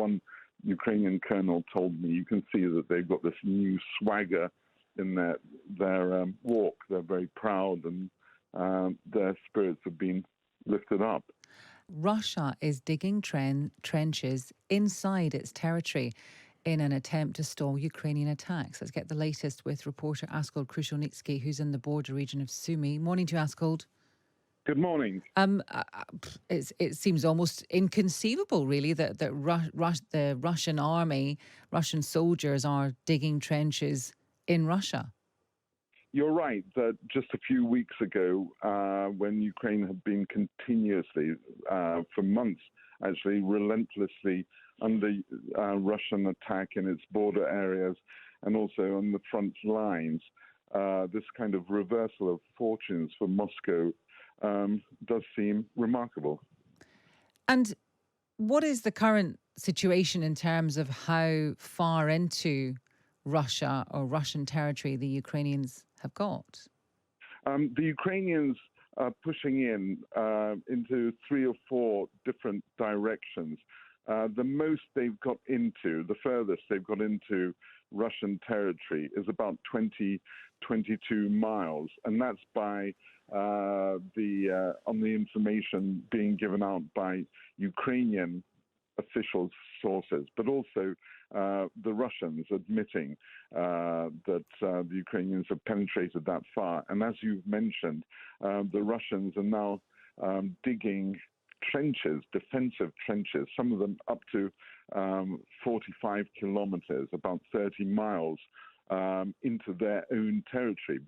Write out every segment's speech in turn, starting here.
one Ukrainian colonel told me, you can see that they've got this new swagger in their walk. They're very proud, and their spirits have been lifted up. Russia is digging trenches inside its territory in an attempt to stall Ukrainian attacks. Let's get the latest with reporter Askold Krushelnyky, who's in the border region of Sumy. Morning to you, Askold. Good morning. It seems almost inconceivable, really, that the Russian army, Russian soldiers are digging trenches in Russia. You're right that just a few weeks ago, when Ukraine had been continuously, for months, actually relentlessly under Russian attack in its border areas and also on the front lines, this kind of reversal of fortunes for Moscow does seem remarkable. And what is the current situation in terms of how far into Russia or Russian territory the Ukrainians have got? The Ukrainians are pushing into 3 or 4 different directions. The most they've got into, the furthest they've got into Russian territory is about 22 miles, and that's by on the information being given out by Ukrainian official sources, but also the Russians admitting that the Ukrainians have penetrated that far. And as you've mentioned, the Russians are now digging trenches, defensive trenches, some of them up to 45 kilometers, about 30 miles, into their own territory,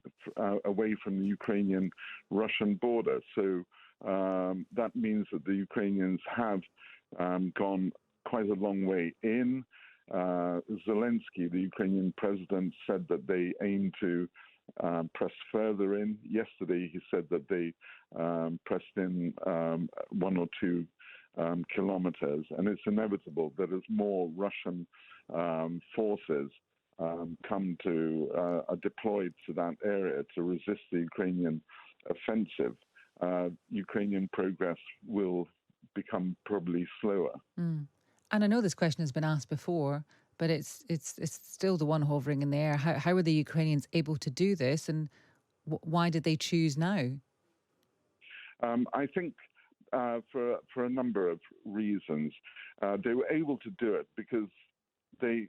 away from the Ukrainian-Russian border. So that means that the Ukrainians have gone quite a long way in. Zelensky, the Ukrainian president, said that they aim to press further in. Yesterday, he said that they pressed in 1 or 2 kilometers, and it's inevitable that as more Russian forces are deployed to that area to resist the Ukrainian offensive, Ukrainian progress will become probably slower. Mm. And I know this question has been asked before, but it's still the one hovering in the air. How are the Ukrainians able to do this, and why did they choose now? I think for a number of reasons. They were able to do it because they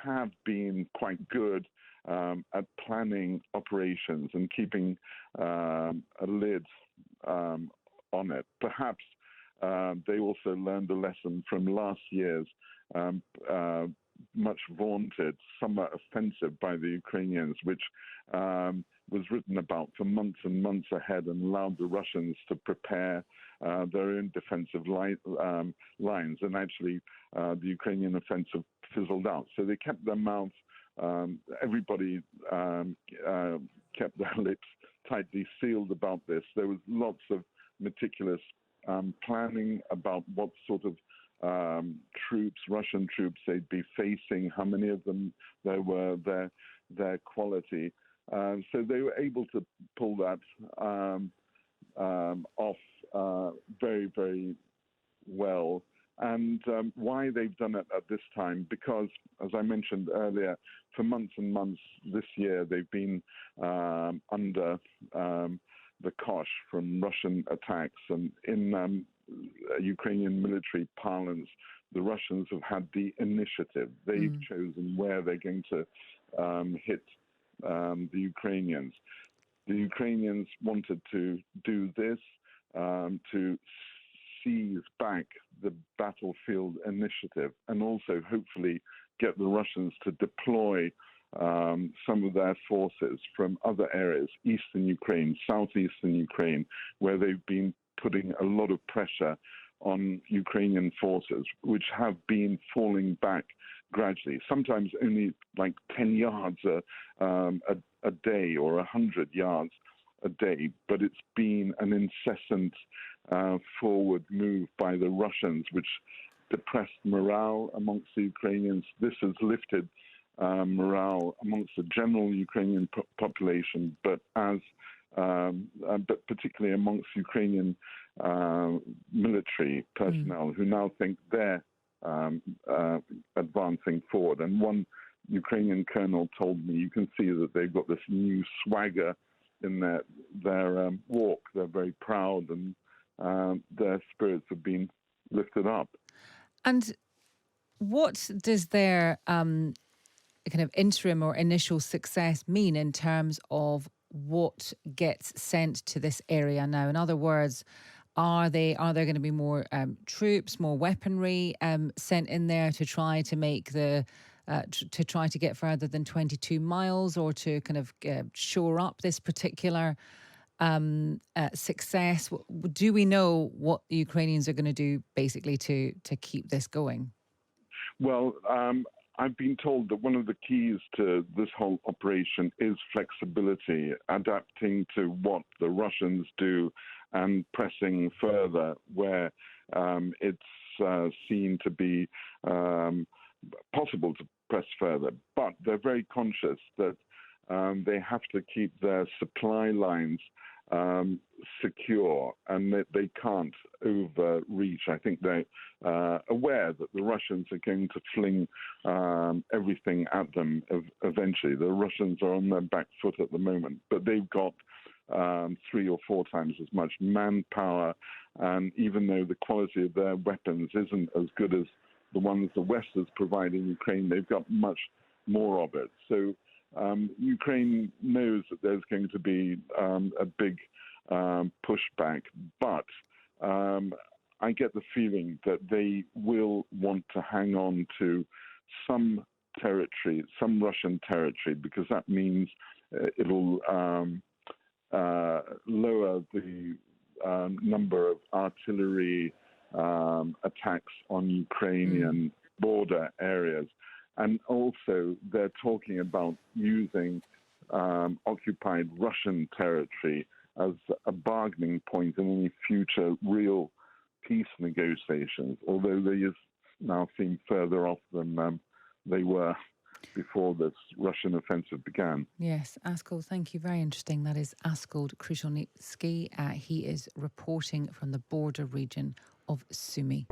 have been quite good at planning operations and keeping a lid on it. Perhaps they also learned a lesson from last year's much vaunted summer offensive by the Ukrainians, which was written about for months and months ahead and allowed the Russians to prepare their own defensive lines. And actually, the Ukrainian offensive fizzled out. So they kept their mouths, everybody kept their lips tightly sealed about this. There was lots of meticulous planning about what sort of Russian troops they'd be facing, how many of them there were, their quality. So they were able to pull that off very, very well. And why they've done it at this time, because, as I mentioned earlier, for months and months this year, they've been under the kosh from Russian attacks. And in Ukrainian military parlance, the Russians have had the initiative. They've chosen where they're going to hit the Ukrainians. The Ukrainians wanted to do this to seize back the battlefield initiative and also hopefully get the Russians to deploy some of their forces from other areas, eastern Ukraine, southeastern Ukraine, where they've been putting a lot of pressure on Ukrainian forces, which have been falling back gradually, sometimes only like 10 yards a day or 100 yards a day, but it's been an incessant forward move by the Russians, which depressed morale amongst the Ukrainians. This has lifted morale amongst the general Ukrainian population, but particularly amongst Ukrainian military personnel who now think their advancing forward. And one Ukrainian colonel told me, you can see that they've got this new swagger in their walk. They're very proud, and their spirits have been lifted up. And what does their kind of interim or initial success mean in terms of what gets sent to this area now? In other words, are there going to be more troops, more weaponry sent in there to try to make to try to get further than 22 miles, or to kind of shore up this particular success? Do we know what the Ukrainians are going to do basically to keep this going? Well, I've been told that one of the keys to this whole operation is flexibility, adapting to what the Russians do and pressing further where it's seen to be possible to press further. But they're very conscious that they have to keep their supply lines secure, and that they can't overreach. I think they're aware that the Russians are going to fling everything at them eventually. The Russians are on their back foot at the moment, but they've got 3 or 4 times as much manpower, and even though the quality of their weapons isn't as good as the ones the West is providing Ukraine, they've got much more of it. So Ukraine knows that there's going to be a big pushback, but I get the feeling that they will want to hang on to some territory, some Russian territory, because that means it'll lower the number of artillery attacks on Ukrainian border areas. And also, they're talking about using occupied Russian territory as a bargaining point in any future real peace negotiations, although they now seem further off than they were before this Russian offensive began. Yes, Askold, thank you. Very interesting. That is Askold Krushelnyky. He is reporting from the border region of Sumy.